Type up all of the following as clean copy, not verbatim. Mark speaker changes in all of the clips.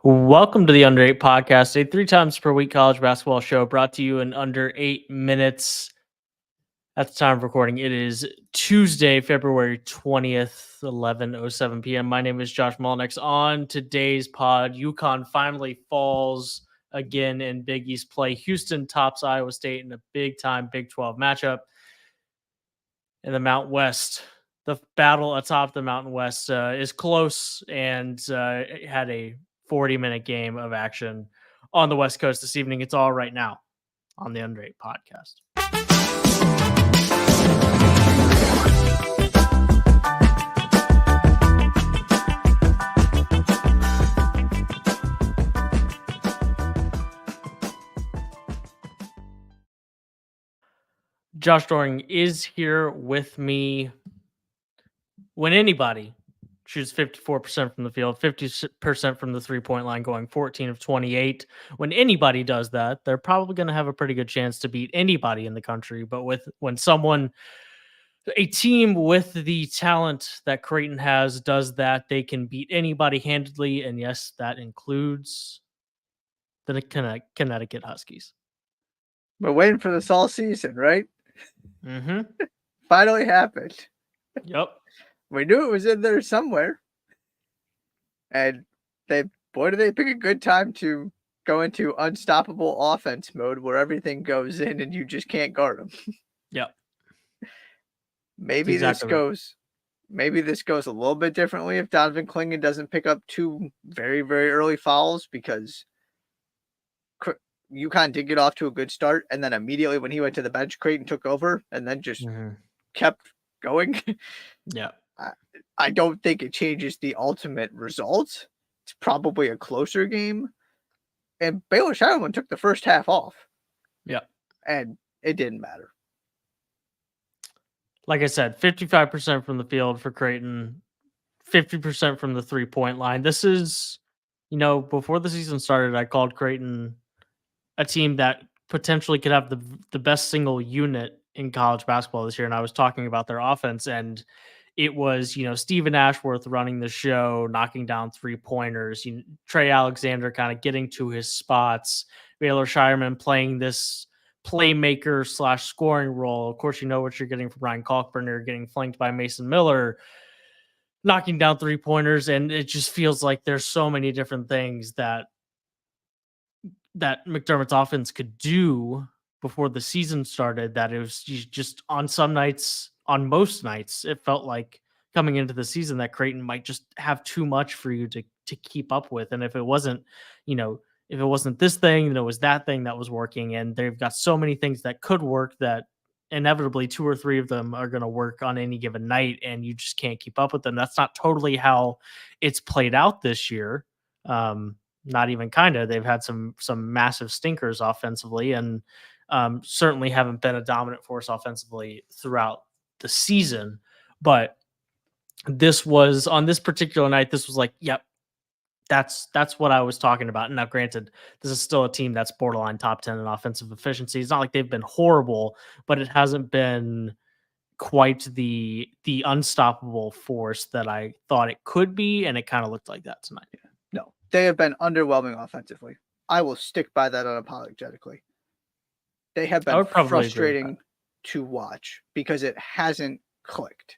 Speaker 1: Welcome to the Under 8 podcast, a 3 times per week college basketball show brought to you in under 8 minutes. At the time of recording, it is Tuesday, February 20th, 11:07 p.m. My name is Josh Mullenix. On today's pod, UConn finally falls again in Big East play. Houston tops Iowa State in a big-time Big 12 matchup. In the Mountain West, the battle atop the Mountain West is close and it had a 40-minute game of action on the West Coast this evening. It's all right now on the Under 8 podcast. Josh Doering is here with me. When anybody shoots 54% from the field, 50% from the three-point line, going 14 of 28. When anybody does that, they're probably going to have a pretty good chance to beat anybody in the country. But when a team with the talent that Creighton has does that, they can beat anybody handedly. And yes, that includes the Connecticut Huskies.
Speaker 2: We're waiting for this all season, right?
Speaker 1: Mm-hmm.
Speaker 2: Finally happened.
Speaker 1: Yep.
Speaker 2: We knew it was in there somewhere. And do they pick a good time to go into unstoppable offense mode where everything goes in and you just can't guard them.
Speaker 1: Yep.
Speaker 2: Maybe this goes a little bit differently if Donovan Clingan doesn't pick up 2 very, very early fouls, because UConn did get off to a good start, and then immediately when he went to the bench, Creighton took over and then just kept going.
Speaker 1: Yeah.
Speaker 2: I don't think it changes the ultimate result. It's probably a closer game. And Baylor Shiloh took the first half off.
Speaker 1: Yeah.
Speaker 2: And it didn't matter.
Speaker 1: Like I said, 55% from the field for Creighton, 50% from the three-point line. This is, before the season started, I called Creighton a team that potentially could have the best single unit in college basketball this year. And I was talking about their offense, and it was, Stephen Ashworth running the show, knocking down 3-pointers, Trey Alexander kind of getting to his spots, Baylor Shireman playing this playmaker / scoring role. Of course, you know what you're getting from Ryan Kalkbrenner, getting flanked by Mason Miller, knocking down 3-pointers. And it just feels like there's so many different things that McDermott's offense could do before the season started, that it was just on most nights, it felt like coming into the season that Creighton might just have too much for you to keep up with. And if it wasn't, this thing, then it was that thing that was working. And they've got so many things that could work that inevitably 2 or 3 of them are going to work on any given night, and you just can't keep up with them. That's not totally how it's played out this year. Not even kind of. They've had some massive stinkers offensively, and certainly haven't been a dominant force offensively throughout the season. But this was, on this particular night, this was like, yep, that's what I was talking about. Now, granted, this is still a team that's borderline top 10 in offensive efficiency. It's not like they've been horrible, but it hasn't been quite the unstoppable force that I thought it could be, and it kind of looked like that tonight.
Speaker 2: No, they have been underwhelming offensively. I will stick by that unapologetically. They have been frustrating to watch because it hasn't clicked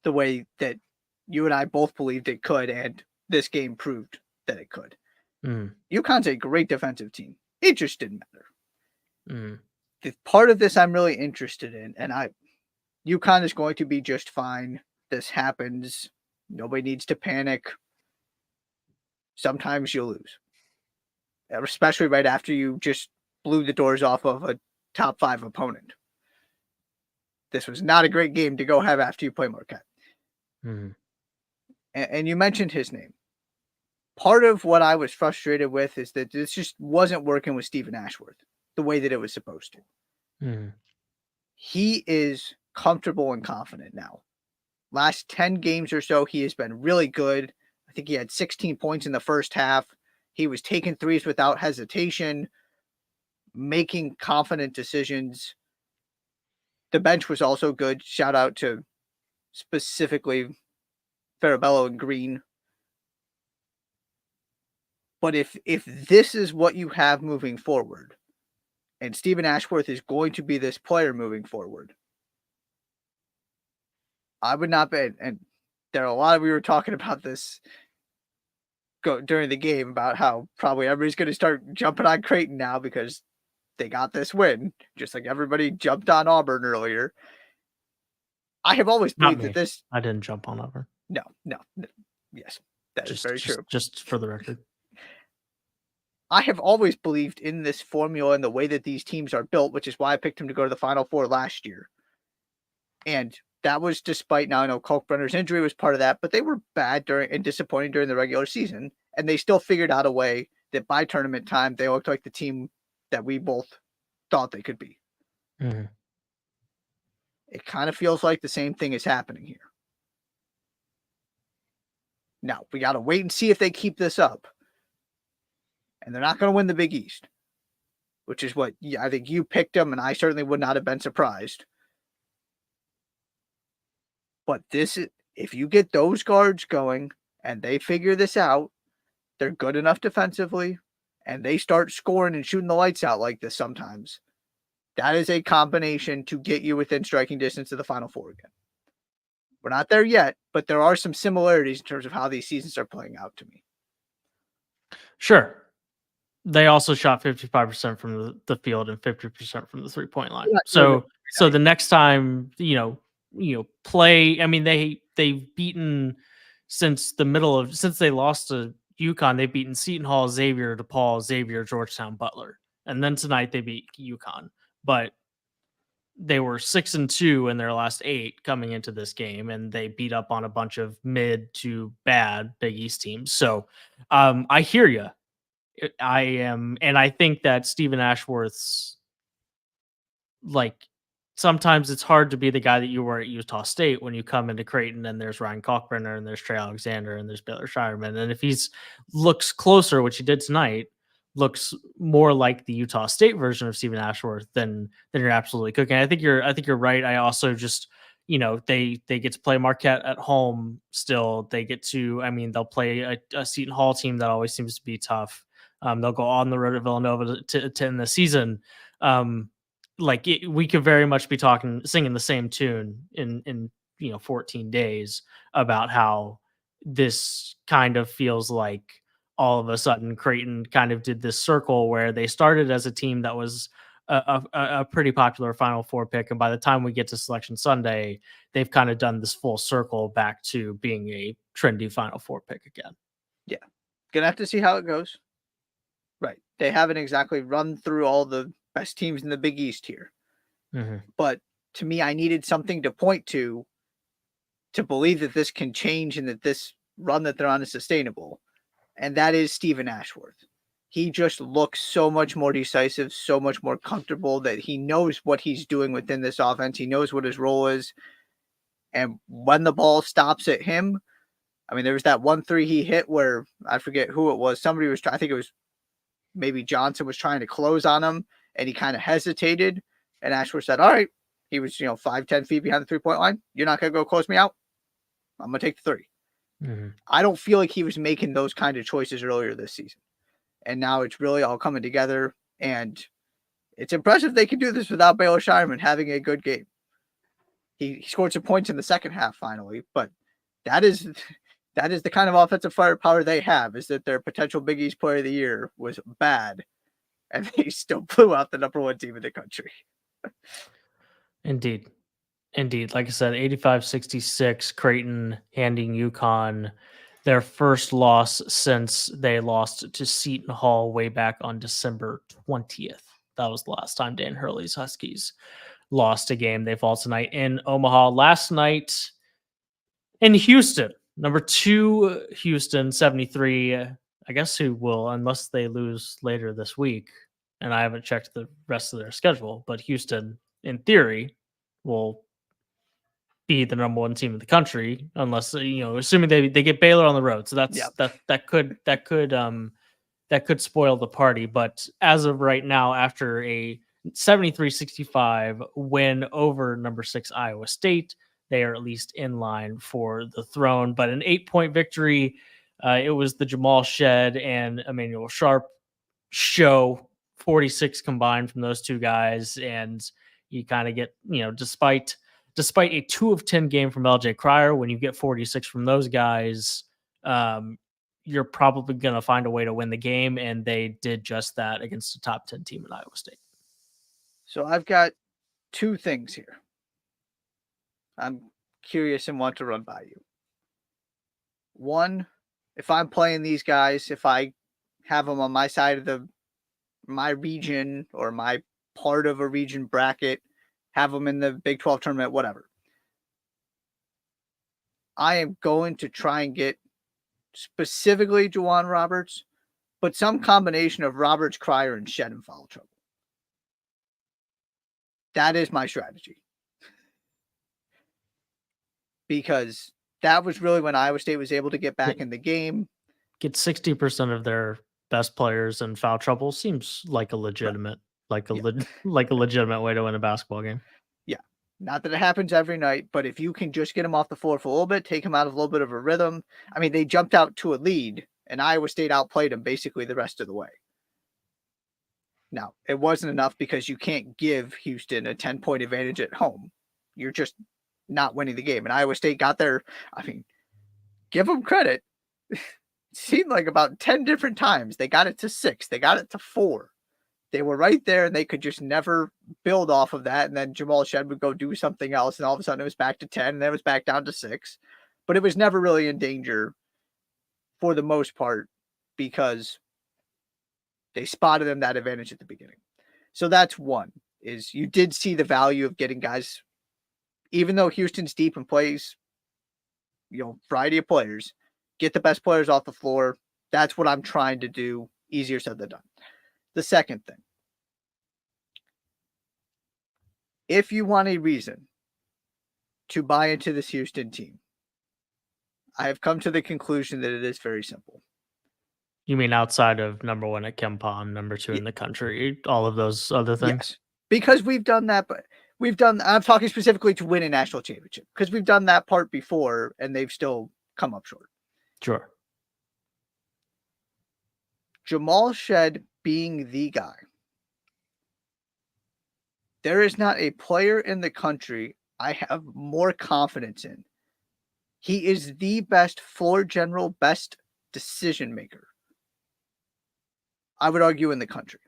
Speaker 2: the way that you and I both believed it could, and this game proved that it could. UConn's a great defensive team. It just didn't matter. The part of this I'm really interested in, and UConn is going to be just fine. This happens. Nobody needs to panic. Sometimes you'll lose, especially right after you just blew the doors off of a top 5 opponent. This was not a great game to go have after you play Marquette. And you mentioned his name. Part of what I was frustrated with is that this just wasn't working with Stephen Ashworth the way that it was supposed to. He is comfortable and confident now. Last 10 games or so, he has been really good. I think he had 16 points in the first half. He was taking threes without hesitation, making confident decisions. The bench was also good. Shout out to specifically Farabello and Green. But if this is what you have moving forward, and Stephen Ashworth is going to be this player moving forward, I would not bet. And there are a lot of, we were talking about this during the game about how probably everybody's going to start jumping on Creighton now because they got this win, just like everybody jumped on Auburn earlier. I have always believed that this.
Speaker 1: I didn't jump on Auburn.
Speaker 2: No. Yes, that is very true.
Speaker 1: Just for the record.
Speaker 2: I have always believed in this formula and the way that these teams are built, which is why I picked him to go to the Final Four last year. And that was despite, now I know Kalkbrenner's injury was part of that, but they were bad and disappointing during the regular season. And they still figured out a way that by tournament time, they looked like the team that we both thought they could be.
Speaker 1: Mm-hmm.
Speaker 2: It kind of feels like the same thing is happening here. Now, we got to wait and see if they keep this up. And they're not going to win the Big East, which is what I think you picked them, and I certainly would not have been surprised. But if you get those guards going and they figure this out, they're good enough defensively, and they start scoring and shooting the lights out like this sometimes, that is a combination to get you within striking distance of the Final Four again. We're not there yet, but there are some similarities in terms of how these seasons are playing out to me.
Speaker 1: Sure. They also shot 55% from the field and 50% from the 3-point line. So the next time, play, I mean, they've beaten since they lost to UConn, they've beaten Seton Hall, Xavier, DePaul, Xavier, Georgetown, Butler. And then tonight they beat UConn. But they were 6-2 in their last 8 coming into this game, and they beat up on a bunch of mid to bad Big East teams. So I hear you. And I think that Stephen Ashworth's, sometimes it's hard to be the guy that you were at Utah State when you come into Creighton and there's Ryan Kalkbrenner and there's Trey Alexander and there's Baylor Shireman. And if he's looks closer, which he did tonight, looks more like the Utah State version of Stephen Ashworth, then you're absolutely cooking. I think you're right. I also just, they get to play Marquette at home still. They get to, they'll play a Seton Hall team that always seems to be tough. They'll go on the road to Villanova to end the season. We could very much be singing the same tune in 14 days about how this kind of feels like all of a sudden Creighton kind of did this circle where they started as a team that was a pretty popular Final Four pick. And by the time we get to Selection Sunday, they've kind of done this full circle back to being a trendy Final Four pick again.
Speaker 2: Yeah. Gonna have to see how it goes. Right. They haven't exactly run through all the best teams in the Big East here.
Speaker 1: Mm-hmm.
Speaker 2: But to me, I needed something to point to believe that this can change and that this run that they're on is sustainable. And that is Stephen Ashworth. He just looks so much more decisive, so much more comfortable that he knows what he's doing within this offense. He knows what his role is. And when the ball stops at him, there was that 1-3 he hit where I forget who it was. Somebody was I think it was maybe Johnson was trying to close on him and he kind of hesitated. And Ashworth said, all right, he was, 5-10 feet behind the 3-point line. You're not going to go close me out. I'm going to take the 3.
Speaker 1: Mm-hmm.
Speaker 2: I don't feel like he was making those kind of choices earlier this season. And now it's really all coming together. And it's impressive they can do this without Baylor Shireman having a good game. He scored some points in the second half finally, but that is the kind of offensive firepower they have, is that their potential Big East player of the year was bad and they still blew out the number 1 team in the country.
Speaker 1: Indeed. Like I said, 85-66, Creighton handing UConn their first loss since they lost to Seton Hall way back on December 20th. That was the last time Dan Hurley's Huskies lost a game. They fall tonight in Omaha. Last night in Houston, number 2 Houston, 73. I guess who will, unless they lose later this week, and I haven't checked the rest of their schedule, but Houston, in theory, will be the number 1 team in the country, unless assuming they get Baylor on the road. So that could spoil the party. But as of right now, after a 73-65 win over number 6 Iowa State, they are at least in line for the throne. But an 8-point victory It was the Jamal Shed and Emmanuel Sharp show, 46 combined from those two guys, and you kind of get, despite a 2 of 10 game from LJ Cryer, when you get 46 from those guys, you're probably going to find a way to win the game, and they did just that against a top 10 team in Iowa State.
Speaker 2: So I've got two things here I'm curious and want to run by you. One, if I'm playing these guys, if I have them on my side of my region or my part of a region bracket, have them in the Big 12 tournament, whatever, I am going to try and get specifically Juwan Roberts, but some combination of Roberts, Cryer, and Shed in foul trouble. That is my strategy. Because that was really when Iowa State was able to get back in the game.
Speaker 1: Get 60% of their best players in foul trouble seems like a legitimate, legitimate way to win a basketball game.
Speaker 2: Yeah. Not that it happens every night, but if you can just get them off the floor for a little bit, take them out of a little bit of a rhythm. I mean, they jumped out to a lead, and Iowa State outplayed them basically the rest of the way. Now, it wasn't enough because you can't give Houston a 10-point advantage at home. You're just not winning the game. And Iowa State got there. I mean, give them credit. It seemed like about 10 different times. They got it to 6. They got it to 4. They were right there, and they could just never build off of that. And then Jamal Shed would go do something else, and all of a sudden it was back to 10, and then it was back down to 6. But it was never really in danger for the most part because they spotted them that advantage at the beginning. So that's one, is you did see the value of getting guys, even though Houston's deep and plays, variety of players, get the best players off the floor. That's what I'm trying to do. Easier said than done. The second thing, if you want a reason to buy into this Houston team, I have come to the conclusion that it is very simple.
Speaker 1: You mean outside of number 1 at KenPom, number 2 in the country, all of those other things?
Speaker 2: Yes, because we've done that, but I'm talking specifically to win a national championship, because we've done that part before and they've still come up short.
Speaker 1: Sure.
Speaker 2: Jamal Shed being the guy. There is not a player in the country I have more confidence in. He is the best floor general, best decision maker, I would argue, in the country.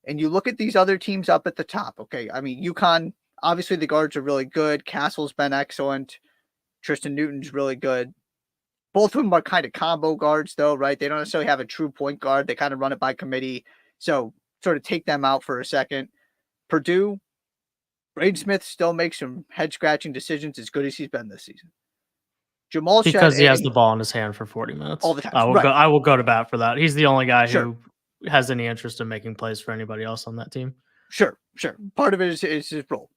Speaker 2: And you look at these other teams up at the top. Okay, I mean, UConn, obviously the guards are really good. Castle's been excellent. Tristan Newton's really good. Both of them are kind of combo guards, though, right? They don't necessarily have a true point guard. They kind of run it by committee. So sort of take them out for a second. Purdue, Braden Smith still makes some head-scratching decisions as good as he's been this season. Jamal Shed,
Speaker 1: because he has the ball in his hand for 40 minutes.
Speaker 2: All the time.
Speaker 1: I will go to bat for that. He's the only guy who has any interest in making plays for anybody else on that team.
Speaker 2: Sure. Part of it is his role.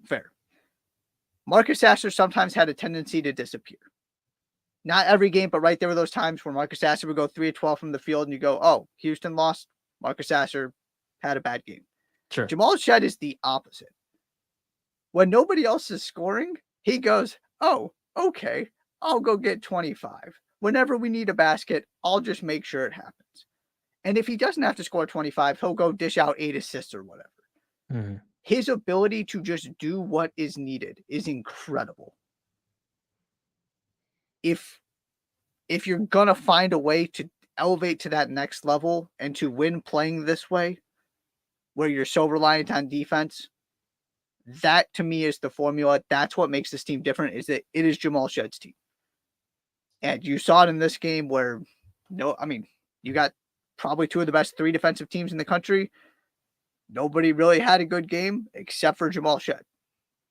Speaker 2: Fair. Marcus Sasser sometimes had a tendency to disappear. Not every game, but right there were those times where Marcus Sasser would go 3 of 12 from the field and you go, oh, Houston lost. Marcus Sasser had a bad game.
Speaker 1: Sure.
Speaker 2: Jamal Shed is the opposite. When nobody else is scoring, he goes, oh, okay, I'll go get 25. Whenever we need a basket, I'll just make sure it happens. And if he doesn't have to score 25, he'll go dish out 8 assists or whatever.
Speaker 1: Mm-hmm.
Speaker 2: His ability to just do what is needed is incredible. If you're going to find a way to elevate to that next level and to win playing this way, where you're so reliant on defense, that to me is the formula. That's what makes this team different, is that it is Jamal Shed's team. And you saw it in this game where, you got probably 2 of the best 3 defensive teams in the country. Nobody really had a good game except for Jamal Shed,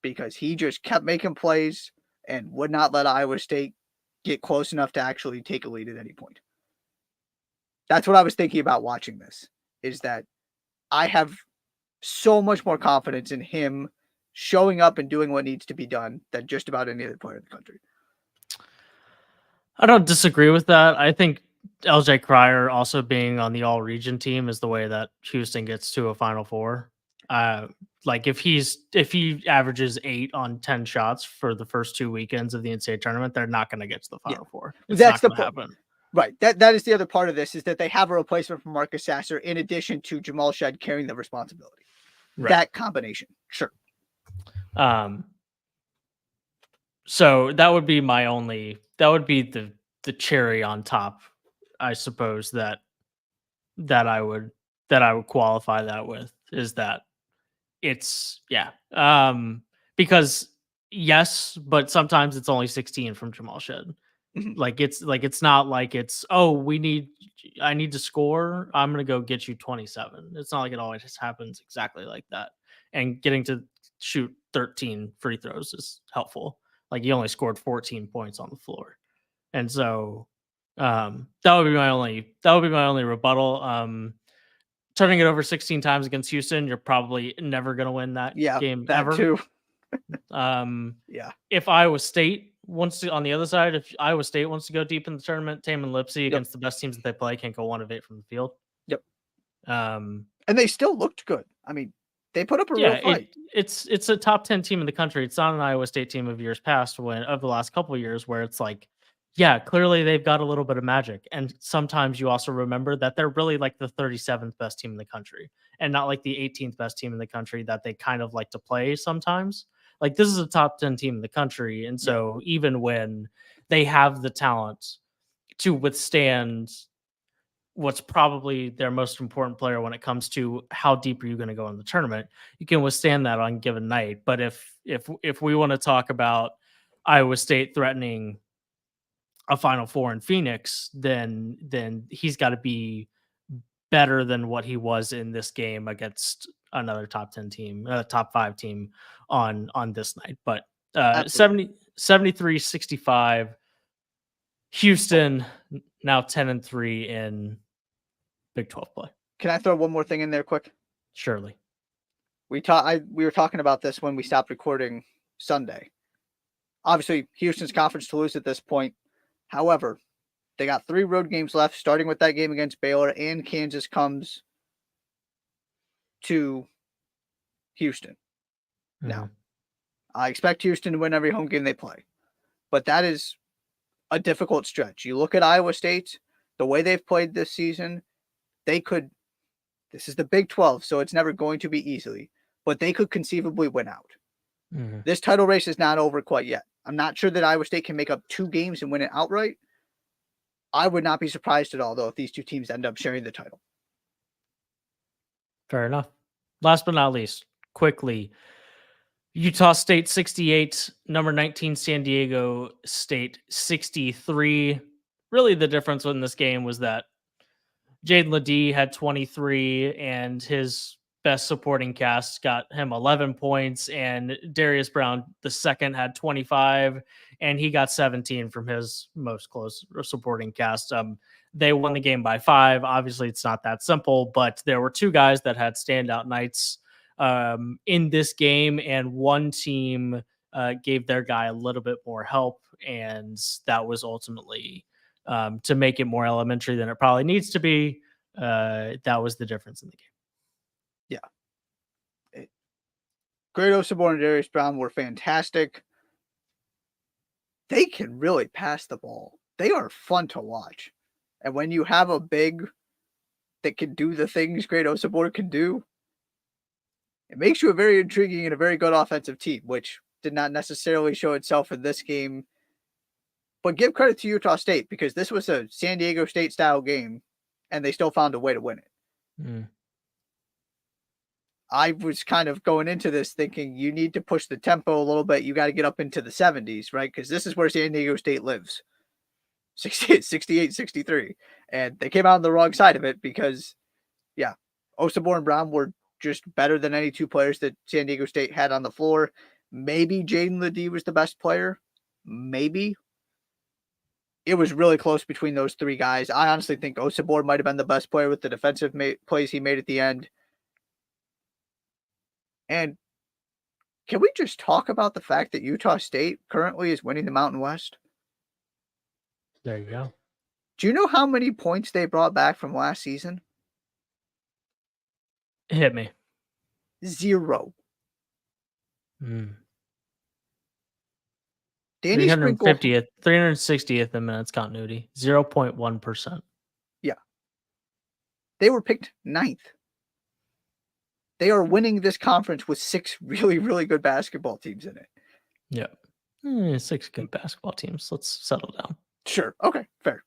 Speaker 2: because he just kept making plays and would not let Iowa State get close enough to actually take a lead at any point. That's what I was thinking about watching this, is that I have so much more confidence in him showing up and doing what needs to be done than just about any other player in the country.
Speaker 1: I don't disagree with that. I think LJ Cryer also being on the all-region team is the way that Houston gets to a Final Four. If he averages 8 on 10 shots for the first 2 weekends of the NCAA tournament, they're not going to get to the Final Four.
Speaker 2: That's the point.
Speaker 1: Happen.
Speaker 2: Right. That is the other part of this, is that they have a replacement for Marcus Sasser in addition to Jamal Shed carrying the responsibility. Right. That combination. Sure.
Speaker 1: So that would be the cherry on top, I suppose, that I would qualify that with, is that it's because yes, but sometimes it's only 16 from Jamal Shed. It's not like it's, oh, I need to score, I'm gonna go get you 27. It's not like it always happens exactly like that. And getting to shoot 13 free throws is helpful. Like, he only scored 14 points on the floor. And so that would be my only rebuttal. Turning it over 16 times against Houston, you're probably never going to win that game ever.
Speaker 2: Too.
Speaker 1: If Iowa State wants to, on the other side, if Iowa State wants to go deep in the tournament, Taman Lipsey against the best teams that they play can't go 1 of 8 from the field.
Speaker 2: Yep. And they still looked good. I mean, they put up a real fight.
Speaker 1: It's a top 10 team in the country. It's not an Iowa State team of years past, of the last couple of years, where it's like, yeah, clearly they've got a little bit of magic. And sometimes you also remember that they're really like the 37th best team in the country, and not like the 18th best team in the country that they kind of like to play sometimes. Like, this is a top 10 team in the country. And so even when they have the talent to withstand what's probably their most important player when it comes to how deep are you going to go in the tournament, you can withstand that on a given night. But if we want to talk about Iowa State threatening a Final Four in Phoenix, then he's got to be better than what he was in this game against another top 10 team, top 5 team on this night. But 73-65, Houston now 10-3 in Big 12 play.
Speaker 2: Can I throw one more thing in there quick?
Speaker 1: Surely.
Speaker 2: We were talking about this when we stopped recording Sunday. Obviously, Houston's conference to lose at this point. However, they got 3 road games left, starting with that game against Baylor, and Kansas comes to Houston. Mm-hmm. Now, I expect Houston to win every home game they play, but that is a difficult stretch. You look at Iowa State, the way they've played this season, this is the Big 12, so it's never going to be easily, but they could conceivably win out. Mm-hmm. This title race is not over quite yet. I'm not sure that Iowa State can make up 2 games and win it outright. I would not be surprised at all, though, if these 2 teams end up sharing the title.
Speaker 1: Fair enough. Last but not least, quickly, Utah State 68, number 19 San Diego State 63. Really, the difference in this game was that Jaden Ledee had 23, and his best supporting cast got him 11 points, and Darius Brown II had 25, and he got 17 from his most close supporting cast. They won the game by 5. Obviously, it's not that simple, but there were 2 guys that had standout nights in this game, and one team gave their guy a little bit more help, and that was ultimately to make it more elementary than it probably needs to be. That was the difference in the game.
Speaker 2: Yeah. Great Osobor and Darius Brown were fantastic. They can really pass the ball. They are fun to watch. And when you have a big that can do the things Great Osobor can do, it makes you a very intriguing and a very good offensive team, which did not necessarily show itself in this game. But give credit to Utah State, because this was a San Diego State style game, and they still found a way to win it. Mm. I was kind of going into this thinking you need to push the tempo a little bit. You got to get up into the 70s, right? Because this is where San Diego State lives. 68, 63. And they came out on the wrong side of it because, Osobor and Brown were just better than any 2 players that San Diego State had on the floor. Maybe Jaden Ledee was the best player. Maybe. It was really close between those 3 guys. I honestly think Osobor might have been the best player with the defensive plays he made at the end. And can we just talk about the fact that Utah State currently is winning the Mountain West?
Speaker 1: There you go.
Speaker 2: Do you know how many points they brought back from last season?
Speaker 1: Hit me.
Speaker 2: 0. Danny Sprinkle
Speaker 1: 360th in minutes continuity, 0.1%.
Speaker 2: Yeah. They were picked 9th. They are winning this conference with 6 really, really good basketball teams in it.
Speaker 1: Yeah. 6 good basketball teams. Let's settle down.
Speaker 2: Sure. Okay. Fair.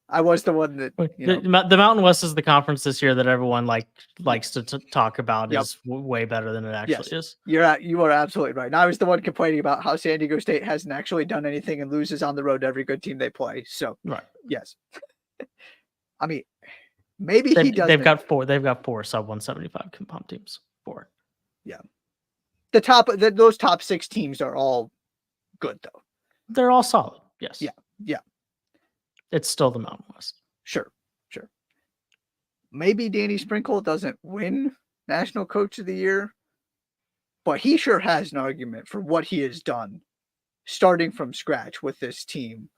Speaker 2: I was the one that
Speaker 1: the Mountain West is the conference this year that everyone likes to talk about is way better than it actually is.
Speaker 2: You are absolutely right. And I was the one complaining about how San Diego State hasn't actually done anything and loses on the road to every good team they play. So yes. I mean, maybe he doesn't.
Speaker 1: They've got 4 sub 175 compound teams. 4.
Speaker 2: Yeah. Those top 6 teams are all good though.
Speaker 1: They're all solid. Yes.
Speaker 2: Yeah.
Speaker 1: It's still the Mountain West.
Speaker 2: Sure. Maybe Danny Sprinkle doesn't win National Coach of the Year, but he sure has an argument for what he has done starting from scratch with this team.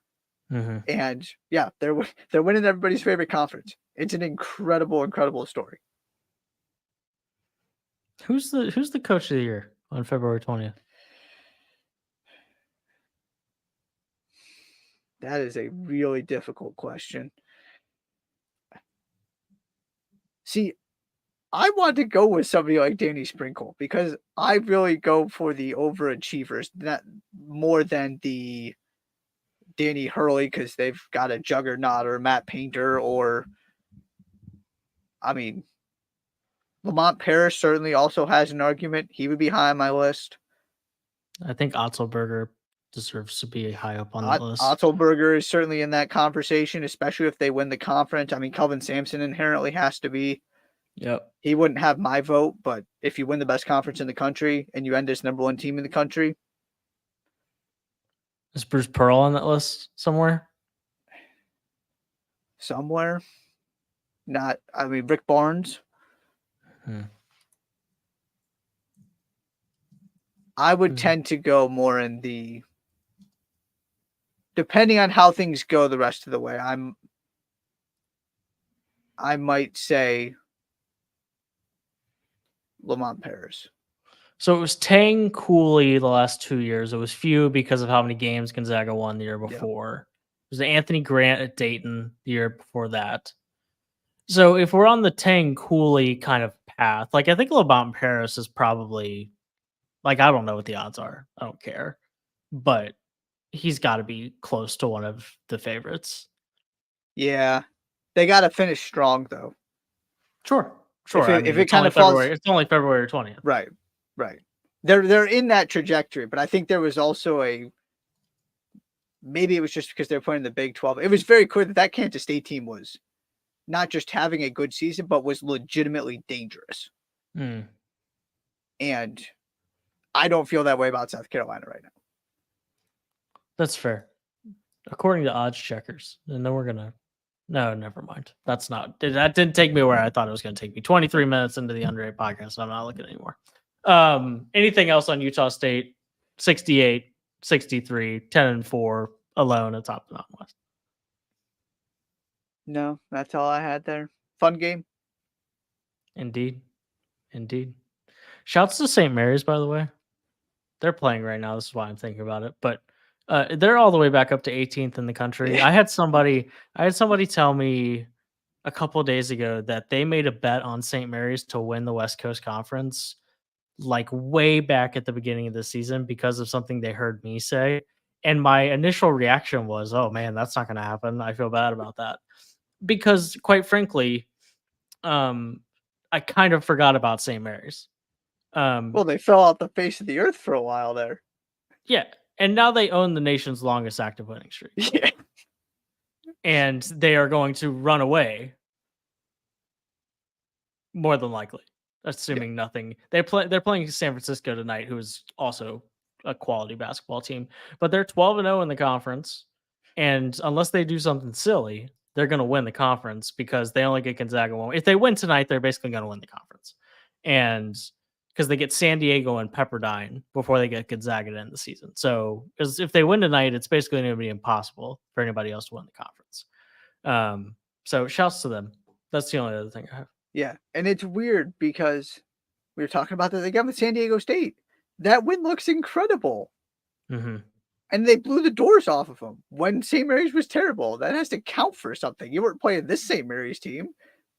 Speaker 1: Mm-hmm.
Speaker 2: And yeah, they're winning everybody's favorite conference. It's an incredible, incredible story.
Speaker 1: Who's the Coach of the Year on February 20th?
Speaker 2: That is a really difficult question. See, I want to go with somebody like Danny Sprinkle because I really go for the overachievers, more than the Danny Hurley because they've got a juggernaut or Matt Painter or, I mean, Lamont Paris certainly also has an argument. He would be high on my list.
Speaker 1: I think Otzelberger deserves to be high up on that list.
Speaker 2: Otzelberger is certainly in that conversation, especially if they win the conference. I mean, Kelvin Sampson inherently has to be.
Speaker 1: Yep.
Speaker 2: He wouldn't have my vote, but if you win the best conference in the country and you end as number 1 team in the country.
Speaker 1: Is Bruce Pearl on that list somewhere?
Speaker 2: Somewhere. Rick Barnes. I would tend to go more in the, depending on how things go the rest of the way, I might say Lamont Paris.
Speaker 1: So it was Tang Cooley the last 2 years. It was few because of how many games Gonzaga won the year before. It was Anthony Grant at Dayton the year before that. So if we're on the Tang Cooley kind of path, I think Lamont Paris is probably, I don't know what the odds are. I don't care. But he's got to be close to one of the favorites.
Speaker 2: Yeah. They got to finish strong, though.
Speaker 1: Sure.
Speaker 2: If it kind of falls,
Speaker 1: it's only February 20th.
Speaker 2: Right. They're in that trajectory, but I think there was also maybe it was just because they're playing the Big 12. It was very clear that Kansas State team was not just having a good season, but was legitimately dangerous. And I don't feel that way about South Carolina right now.
Speaker 1: That's fair. According to odds checkers. And then no, never mind. That didn't take me where I thought it was going to take me. 23 minutes into the Under 8 podcast, so I'm not looking anymore. Anything else on Utah State? 68, 63, 10-4, alone atop the Mountain West.
Speaker 2: No, that's all I had there. Fun game.
Speaker 1: Indeed. Shouts to St. Mary's, by the way. They're playing right now. This is why I'm thinking about it. But they're all the way back up to 18th in the country.
Speaker 2: Yeah.
Speaker 1: I had somebody tell me a couple of days ago that they made a bet on St. Mary's to win the West Coast Conference way back at the beginning of the season because of something they heard me say. And my initial reaction was, oh man, that's not going to happen. I feel bad about that. Because quite frankly, I kind of forgot about St. Mary's.
Speaker 2: Well, they fell off the face of the earth for a while there.
Speaker 1: Yeah. And now they own the nation's longest active winning streak.
Speaker 2: Yeah.
Speaker 1: And they are going to run away. More than likely. Assuming nothing. They're playing San Francisco tonight, who is also a quality basketball team. But they're 12-0 in the conference. And unless they do something silly, they're going to win the conference because they only get Gonzaga one. If they win tonight, they're basically going to win the conference. And because they get San Diego and Pepperdine before they get Gonzaga to end the season. So if they win tonight, it's basically going to be impossible for anybody else to win the conference. So shouts to them. That's the only other thing I have.
Speaker 2: Yeah. And it's weird because we were talking about that again with San Diego State. That win looks incredible.
Speaker 1: Mm-hmm.
Speaker 2: And they blew the doors off of them when St. Mary's was terrible. That has to count for something. You weren't playing this St. Mary's team.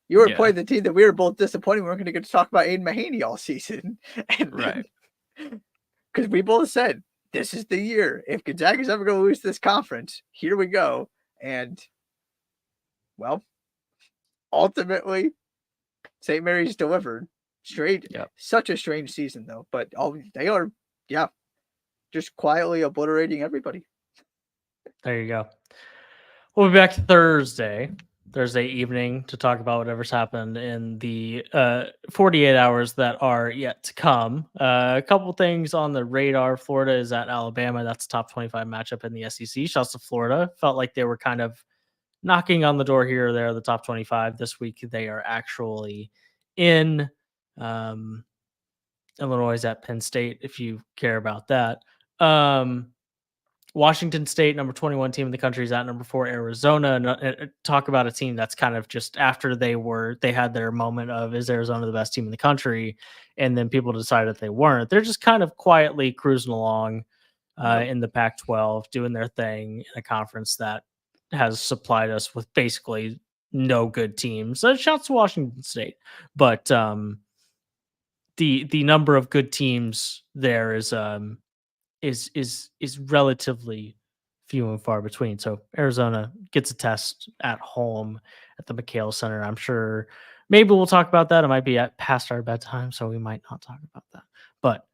Speaker 2: You were playing the team that we were both disappointed. We weren't going to get to talk about Aiden Mahaney all season. And
Speaker 1: right.
Speaker 2: Because we both said, this is the year. If Gonzaga's ever going to lose this conference, here we go. And, well, ultimately, St. Mary's delivered. Such a strange season, though. But they are, just quietly obliterating everybody.
Speaker 1: There you go. We'll be back Thursday evening to talk about whatever's happened in the 48 hours that are yet to come. A couple things on the radar. Florida is at Alabama. That's a top 25 matchup in the SEC. Shouts to Florida. Felt like they were kind of knocking on the door here or there, the top 25. This week they are actually in. Illinois is at Penn State, if you care about that. Washington State, number 21 team in the country, is at number 4 Arizona. And talk about a team that's kind of just after they had their moment of, is Arizona the best team in the country? And then people decided they weren't. They're just kind of quietly cruising along in the Pac-12, doing their thing in a conference that has supplied us with basically no good teams. Shouts to Washington State. But the number of good teams there is relatively few and far between. So Arizona gets a test at home at the McHale Center. I'm sure maybe we'll talk about that. It might be past our bedtime, so we might not talk about that. But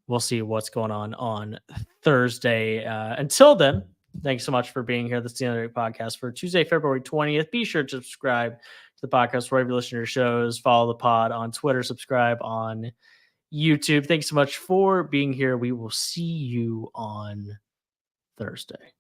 Speaker 1: we'll see what's going on Thursday. Until then, thanks so much for being here. That's the Other Podcast for Tuesday, February 20th. Be sure to subscribe to the podcast wherever you listen to your shows. Follow the pod on Twitter. Subscribe on YouTube. Thanks so much for being here. We will see you on Thursday.